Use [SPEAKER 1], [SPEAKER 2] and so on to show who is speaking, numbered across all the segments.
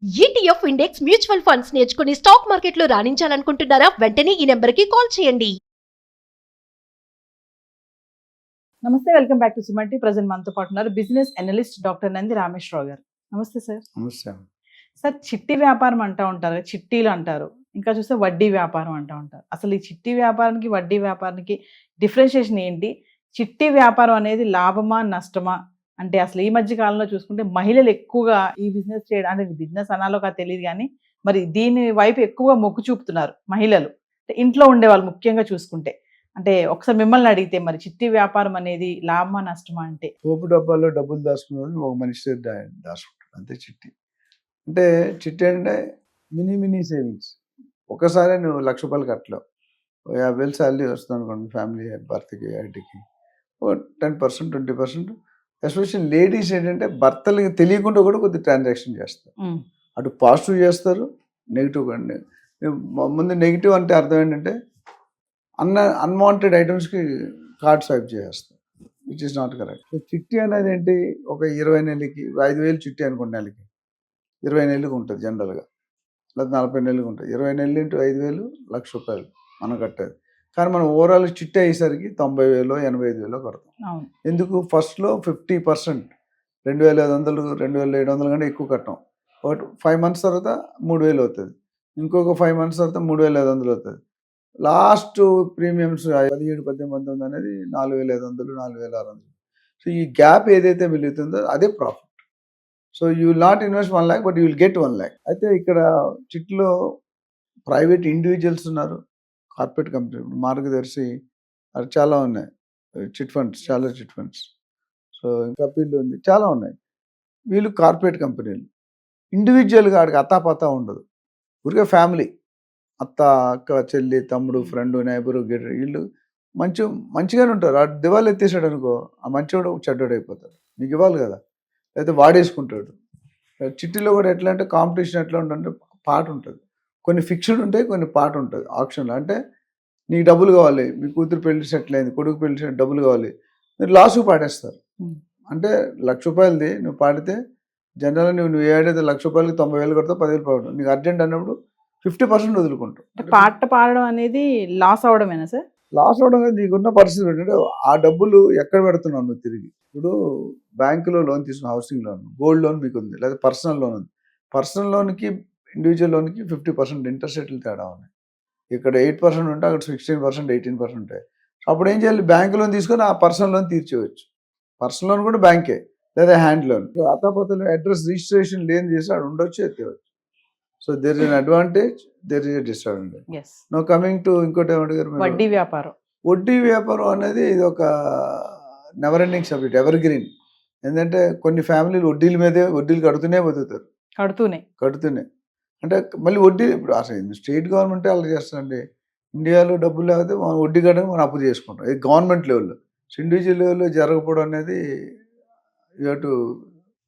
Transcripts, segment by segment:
[SPEAKER 1] ETF index mutual funds నేర్చుకుని stock మార్కెట్లో రాణించాలనుకుంటున్నారా? వెంటనే ఈ నెంబర్కి కాల్ చేయండి.
[SPEAKER 2] నమస్తే, welcome back to Suman. Present మనతో పాటు ఉన్నారు business analyst doctor Nandi Rameshwar Rao గారు. నమస్తే సార్.
[SPEAKER 3] నమస్తే.
[SPEAKER 2] సార్, చిట్టి వ్యాపారం అంటూ ఉంటారు, చిట్టీలు అంటారు, ఇంకా చూస్తే వడ్డీ వ్యాపారం అంటూ ఉంటారు. అసలు ఈ చిట్టి వ్యాపారానికి వడ్డీ వ్యాపారానికి డిఫరెన్షియేషన్ ఏంటి? చిట్టి వ్యాపారం అనేది లాభమా నష్టమా? అంటే అసలు ఈ మధ్య కాలంలో చూసుకుంటే మహిళలు ఎక్కువగా ఈ బిజినెస్ చేయడం, అంటే బిజినెస్ అనాలో కాదు తెలియదు కానీ మరి దీని వైపు ఎక్కువగా మొగ్గు చూపుతున్నారు మహిళలు, అంటే ఇంట్లో ఉండే వాళ్ళు ముఖ్యంగా చూసుకుంటే. అంటే ఒకసారి మిమ్మల్ని అడిగితే మరి చిట్టి వ్యాపారం అనేది లాభమా నష్టమా? అంటే
[SPEAKER 3] పోపు డబ్బాల్లో డబ్బులు దాచుకునేది ఒక మనిషి దాచుకుంటాడు, అంతే చిట్టి. అంటే చిట్టి అంటే మినీ సేవింగ్స్. ఒకసారి నువ్వు ₹1,00,000 కట్టలేవు. 50,000 శాలరీ వస్తుంది అనుకోండి, ఫ్యామిలీ భర్తకి ఐటీకి 10%, 20%. ఎస్పెషల్లీ లేడీస్ ఏంటంటే భర్తలకి తెలియకుండా కూడా కొద్ది ట్రాన్సాక్షన్ చేస్తారు. అటు పాజిటివ్ చేస్తారు, నెగిటివ్ కండి. ముందు నెగిటివ్ అంటే అర్థం ఏంటంటే అన్వాంటెడ్ ఐటమ్స్కి కార్డ్ స్వైప్ చేస్తారు, which is not correct. So చిట్టి అనేది ఏంటి, ఒక 20 నెలలకి 5,000 చిట్టి అనుకోండి, నెలకి 20 నెలలకు ఉంటుంది జనరల్గా, లేదా 40 నెలలకు ఉంటుంది. 20 నెలలు ఇంటూ 5,000 ₹1,00,000 మనం కట్టేది. కానీ మనం ఓవరాల్ చిట్టి అయ్యేసరికి 90,000 85,000 కడతాం. ఎందుకు? ఫస్ట్లో 50%, 2,500 2,700 కంటే ఎక్కువ కట్టాం. బట్ 5 months తర్వాత 3,000 అవుతుంది, ఇంకొక 5 months తర్వాత 3,500 అవుతుంది. లాస్ట్ ప్రీమియమ్స్ 17, 18, 19 అనేది 4,500 4,600. సో ఈ గ్యాప్ ఏదైతే మిగులుతుందో అదే profit. So you will not invest 1 lakh, but you will get 1 lakh. అయితే ఇక్కడ చిట్లో ప్రైవేట్ ఇండివిజువల్స్ ఉన్నారు, కార్పొరేట్ కంపెనీ, మార్గదర్శి, అది చాలా ఉన్నాయి, చిట్ ఫండ్స్, చాలా చిట్ ఫండ్స్. సో ఇంకా పిల్లు ఉంది, చాలా ఉన్నాయి. వీళ్ళు కార్పొరేట్ కంపెనీలు. ఇండివిజువల్గా ఆడికి అత్తాపత్తా ఉండదు, ఊరికే ఫ్యామిలీ, అత్త, అక్క, చెల్లి, తమ్ముడు, ఫ్రెండ్, నైబరు, గెట్, వీళ్ళు మంచిగానే ఉంటారు. ఆ దివాళి ఎత్తేసాడు అనుకో, ఆ మంచివాడు చెడ్డోడు అయిపోతాడు, మీకు ఇవ్వాలి కదా, లేకపోతే వాడేసుకుంటాడు. చిట్టిలో కూడా ఎట్లా అంటే కాంపిటీషన్ ఎట్లా ఉంటుందంటే పాట ఉంటుంది, కొన్ని ఫిక్స్డ్ ఉంటాయి, కొన్ని పాట ఉంటుంది ఆప్షన్లో. అంటే నీకు డబ్బులు కావాలి, మీ కూతురు పెళ్లి సెటిల్ అయింది, కొడుకు పెళ్లి సెటిల్, డబ్బులు కావాలి, మీరు లాస్ట్కి పాడేస్తారు. అంటే ₹1,00,000 నువ్వు పాడితే జనరల్గా నువ్వు ఏడైతే ₹1,00,000కి 90,000 కడతావు, 10,000 పాడు. నీకు అర్జెంట్ అన్నప్పుడు 50% వదులుకుంటావు.
[SPEAKER 2] పాట పాడడం అనేది లాస్ అవడమేనా సార్?
[SPEAKER 3] లాస్ అవడం కాదు, నీకున్న పరిస్థితి ఏంటంటే ఆ డబ్బులు ఎక్కడ పెడుతున్నావు నువ్వు తిరిగి. ఇప్పుడు బ్యాంకులో లోన్ తీసుకున్న, హౌసింగ్ లోన్, గోల్డ్ లోన్ మీకు ఉంది, లేదా పర్సనల్ లోన్ ఉంది. పర్సనల్ లోన్కి ఇండివిజువల్ లోన్కి 50% ఇంట్రెస్ట్ రేట్లు తేడా ఉన్నాయి. ఇక్కడ 8% ఉంటే అక్కడ 16%, 18% ఉంటాయి. అప్పుడు ఏం చేయాలి, బ్యాంక్ లోన్ తీసుకొని ఆ పర్సనల్ లోన్ తీర్చేయచ్చు. పర్సనల్ లోన్ కూడా బ్యాంకే, లేదా హ్యాండ్ లోన్. అతాపతలు అడ్రస్ రిజిస్ట్రేషన్ లేని చేసి అక్కడ ఉండొచ్చు, ఎత్తేవచ్చు. So there is an advantage, there is a disadvantage. No coming to ఇంకోటి ఏమంటారు,
[SPEAKER 2] వడ్డీ వ్యాపారం.
[SPEAKER 3] వడ్డీ వ్యాపారం అనేది ఇది ఒక never ending subject, ever green. ఎందుకంటే కొన్ని ఫ్యామిలీలు వడ్డీల మీదే వడ్డీలు కడుతూనే బతుకుతారు, కడుతూనే. అంటే మళ్ళీ వడ్డీ, ఇప్పుడు అసలు స్టేట్ గవర్నమెంటే అలా చేస్తారండి. ఇండియాలో డబ్బులు లేకపోతే మనం వడ్డీ కట్టడం మనం అప్పు చేసుకుంటాం, ఇది గవర్నమెంట్ లెవెల్లో. ఇండివిజువల్ లెవెల్లో జరగకపోవడం అనేది యూ హావ్ టు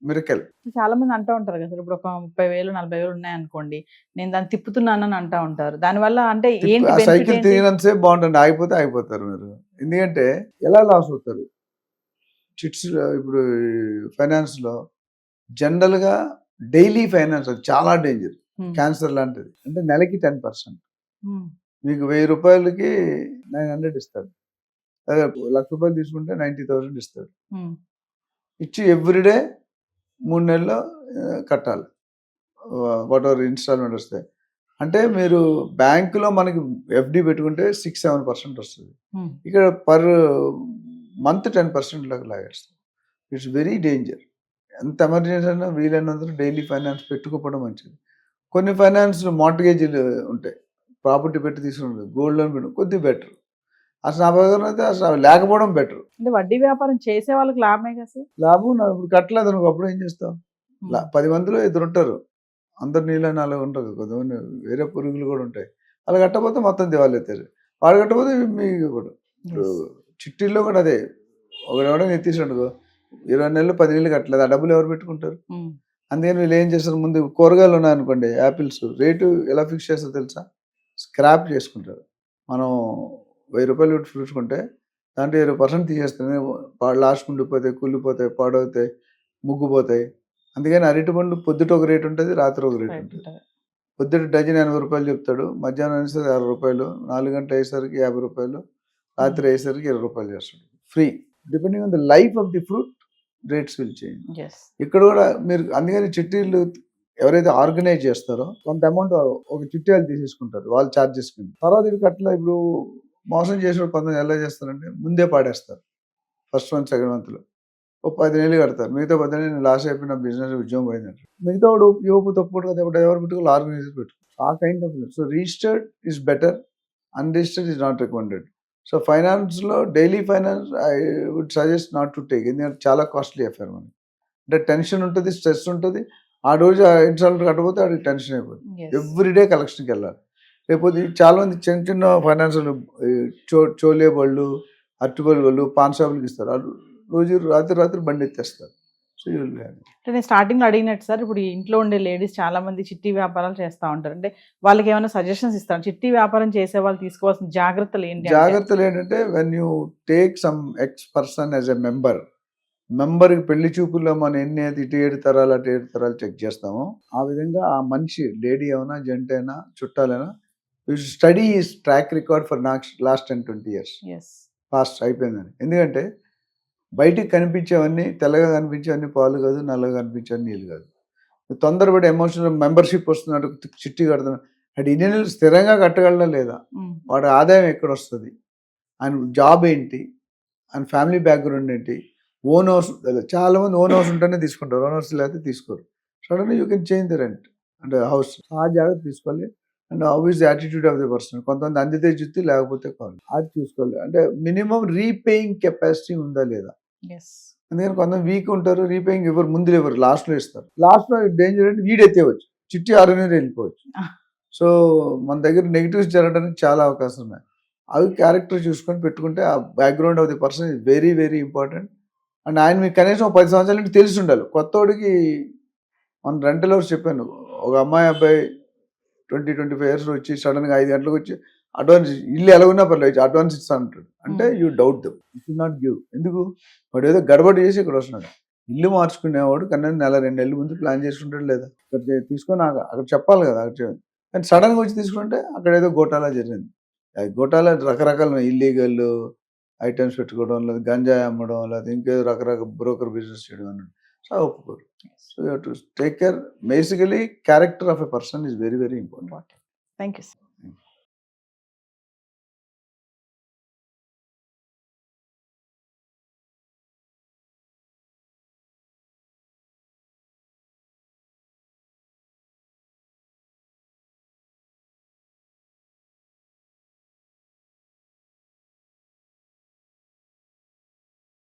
[SPEAKER 3] మిరకల్.
[SPEAKER 2] చాలా మంది అంటూ ఉంటారు కదా సార్, ఇప్పుడు ఒక 30,000 40,000 ఉన్నాయనుకోండి, నేను దాన్ని తిప్పుతున్నానని అంటూ ఉంటారు. దానివల్ల అంటే ఏంటి
[SPEAKER 3] సైకిల్ తిరిగినంతసేపు బాగుంటుంది, అయిపోతారు మీరు. ఎందుకంటే ఎలా లాస్ అవుతారు చిట్స్. ఇప్పుడు ఫైనాన్స్లో జనరల్గా డైలీ ఫైనాన్స్ అది చాలా డేంజర్, క్యాన్సర్ లాంటిది. అంటే నెలకి 10%, మీకు ₹1,000కి 900 ఇస్తాడు. అదే ₹1,00,000 తీసుకుంటే 90,000 ఇస్తాడు. ఇచ్చి ఎవ్రీడే 3 నెలల్లో కట్టాలి, వాట్ ఎవర్ ఇన్స్టాల్మెంట్ వస్తాయి. అంటే మీరు బ్యాంకులో మనకి ఎఫ్డి పెట్టుకుంటే 6-7% వస్తుంది, ఇక్కడ పర్ మంత్ 10% లాగేస్తుంది. It's very danger. ఎంత ఎమర్జెన్సీ అయినా వీలైనందుకు డైలీ ఫైనాన్స్ పెట్టుకోవడం మంచిది. కొన్ని ఫైనాన్స్ మార్ట్గేజీలు ఉంటాయి, ప్రాపర్టీ పెట్టి తీసుకుంటుంది, గోల్డ్ లోన్ పెట్టి కొద్దిగా బెటర్. అసలు నా ప్రకారం అయితే అసలు లేకపోవడం బెటర్.
[SPEAKER 2] అంటే వడ్డీ వ్యాపారం చేసే వాళ్ళకి లాభమే కదా సార్?
[SPEAKER 3] లాభం. ఇప్పుడు కట్టలేదు అనుకో, అప్పుడు ఏం చేస్తావు? 10 మందిలో 2 ఉంటారు, అందరు నీళ్ళని అలా ఉంటారు, కొంతమంది వేరే పురుగులు కూడా ఉంటాయి. అలా కట్టకపోతే మొత్తం దివాళీ అవుతారు, వాడు కట్టకపోతే మీకు కూడా. ఇప్పుడు చిట్టీల్లో కూడా అదే, ఒకడెవడో ఎత్తేసాడు 20 నెలలు 10 నెలలు కట్టలేదు, ఆ డబ్బులు ఎవరు పెట్టుకుంటారు? అందుకని వీళ్ళు ఏం చేస్తారు, ముందు కూరగాయలు ఉన్నాయనుకోండి, యాపిల్స్ రేటు ఎలా ఫిక్స్ చేస్తారో తెలుసా? స్క్రాప్ చేసుకుంటారు. మనం ₹1,000 పెట్టి చూసుకుంటే దాంట్లో 20% తీసేస్తాను, లాస్ట్ ఉండిపోతాయి, కుళ్ళిపోతాయి, పాడవుతాయి, ముగ్గుపోతాయి. అందుకని అరటిపండు పొద్దుట ఒక రేటు ఉంటుంది, రాత్రి ఒక రేటు
[SPEAKER 2] రైట్
[SPEAKER 3] ఉంటుంది.
[SPEAKER 2] ఉంటుంది.
[SPEAKER 3] పొద్దుట డజన్ 80 రూపాయలు చెప్తాడు, మధ్యాహ్నం అయ్యేసరికి 60 రూపాయలు, 4 గంటలు అయ్యేసరికి 50 రూపాయలు, రాత్రి అయ్యేసరికి 20 రూపాయలు చేస్తాడు free. Depending on the life of the fruit rates will change.
[SPEAKER 2] Yes.
[SPEAKER 3] ఇక్కడ కూడా మీరు అందుకని చిట్టీలు ఎవరైతే ఆర్గనైజ్ చేస్తారో కొంత అమౌంట్ ఒక చిట్టి వాళ్ళు తీసేసుకుంటారు వాళ్ళ ఛార్జెస్ కింద. తర్వాత ఇది అట్లా ఇప్పుడు మోసం చేసిన కొంతమంది ఎలా చేస్తారంటే ముందే పాడేస్తారు ఫస్ట్ మంత్ సెకండ్ మంత్లో ఒక 10 నెలలు కడతారు, మిగతా 10 నెలలు లాస్ అయిపోయిన బిజినెస్ ఉద్యోగం పోయిందంట. మిగతా వాడు యువకు తప్పుడు కదా ఎవరు పెట్టుకోవాలి, ఆర్గనైజర్ పెట్టుకోవాలి. ఆ kind of so registered is better, unregistered is not recommended. So ఫైనాన్స్లో daily finance I would suggest not to take, ఎందుకంటే చాలా కాస్ట్లీ అఫేర్ మనకి. అంటే టెన్షన్ ఉంటుంది, స్ట్రెస్ ఉంటుంది. ఆ రోజు ఇన్స్టాల్మెంట్ కట్టకపోతే వాడికి టెన్షన్ అయిపోతుంది. ఎవ్రీడే కలెక్షన్కి వెళ్ళాలి. లేకపోతే చాలా మంది చిన్న చిన్న ఫైనాన్షియల్ చోలే బళ్ళు, అరటిపళ్ళు వాళ్ళు పాన్ షాపులకి ఇస్తారు, వాళ్ళు రోజు రాత్రి బండి ఎత్తేస్తారు. So you will have.
[SPEAKER 2] అంటే నేను స్టార్టింగ్లో అడిగినట్టు సార్, ఇప్పుడు ఈ ఇంట్లో ఉండే లేడీస్ చాలా మంది చిట్టి వ్యాపారాలు చేస్తూ ఉంటారు. అంటే వాళ్ళకి ఏమైనా సజెషన్స్ ఇస్తాను, చిట్టి వ్యాపారం చేసే వాళ్ళు తీసుకోవాల్సిన జాగ్రత్తలు ఏంటి?
[SPEAKER 3] జాగ్రత్తలు ఏంటంటే when you take some ex person as a మెంబర్కి పెళ్లి చూపుల్లో మనం ఎన్ని ఇటు 7 తరాలు అటు 7 తరాలు చెక్ చేస్తామో ఆ విధంగా ఆ మనిషి లేడీ అయినా జెంట్ అయినా చుట్టాలైనా study is track record for last 10-20 years
[SPEAKER 2] ఎస్.
[SPEAKER 3] పాస్ట్ అయిపోయిందని. ఎందుకంటే బయటికి కనిపించేవన్నీ తెల్లగా కనిపించేవన్నీ పాలు కాదు, నల్లగా కనిపించేవన్నీ నీళ్ళు కాదు. తొందరపడి ఎమోషనల్ మెంబర్షిప్ వస్తున్నట్టు చిట్టి కడుతున్నాడు, అటు ఇన్ని నెలలు స్థిరంగా కట్టగలడా లేదా, వాడి ఆదాయం ఎక్కడ వస్తుంది, ఆయన జాబ్ ఏంటి, ఆయన ఫ్యామిలీ బ్యాక్గ్రౌండ్ ఏంటి, ఓన్ హౌస్. చాలా మంది ఓన్ హౌస్ ఉంటేనే తీసుకుంటారు, ఓన్ హౌస్ లేకపోతే తీసుకోరు. సడన్గా you can change the rent అంటే హౌస్. ఆ జాగ్రత్త తీసుకోవాలి. And how is the attitude of the person. కొంతమంది అందితే జుత్తి లేకపోతే కాదు, అది చూసుకోవాలి. అంటే మినిమం రీపేయింగ్ కెపాసిటీ ఉందా లేదా. అందుకని కొంతమంది వీక్ ఉంటారు, రీపేయింగ్ ఇవ్వరు, ముందు ఇవ్వరు, లాస్ట్లో ఇస్తారు. లాస్ట్లో డేంజర్ అంటే వీడు ఎత్తేవచ్చు, చిట్టి ఆర్గనైజ్ వెళ్ళిపోవచ్చు. సో మన దగ్గర నెగిటివ్స్ జరగడానికి చాలా అవకాశం ఉన్నాయి. అవి క్యారెక్టర్ చూసుకొని పెట్టుకుంటే ఆ background of the person is very very important. And ఆయన మీకు కనీసం 10 సంవత్సరాల నుంచి తెలిసి ఉండాలి. కొత్తోడికి మన రెంటల్ హౌస్ చెప్పాను, ఒక అబ్బాయి 20-25 years వచ్చి సడన్గా 5 గంటలకు వచ్చి అడ్వాన్స్ ఇల్లు ఎలా ఉన్నా పర్లేదు అడ్వాన్స్ ఇస్తా అంటాడు. అంటే you doubt them, you should not give. ఎందుకు, వాడు ఏదో గడబడి చేసి ఇక్కడ వస్తున్నాడు. ఇల్లు మార్చుకునేవాడు కన్నా 1-2 నెలల ముందు ప్లాన్ చేసుకుంటాడు లేదా, ఇక్కడ తీసుకొని అక్కడ చెప్పాలి కదా. కానీ సడన్గా వచ్చి తీసుకుంటే అక్కడ ఏదో గోటాలా జరిగింది. గోటాలా రకరకాల ఇల్లీగల్ ఐటమ్స్ పెట్టుకోవడం, లేదా గంజాయి అమ్మడం, లేదా ఇంకేదో రకరకాల బ్రోకర్ బిజినెస్ చేయడం అన్నాడు. సో ఒప్పుకోరు. So you to take care. Basically character of a person is very very important.
[SPEAKER 2] Thank you sir.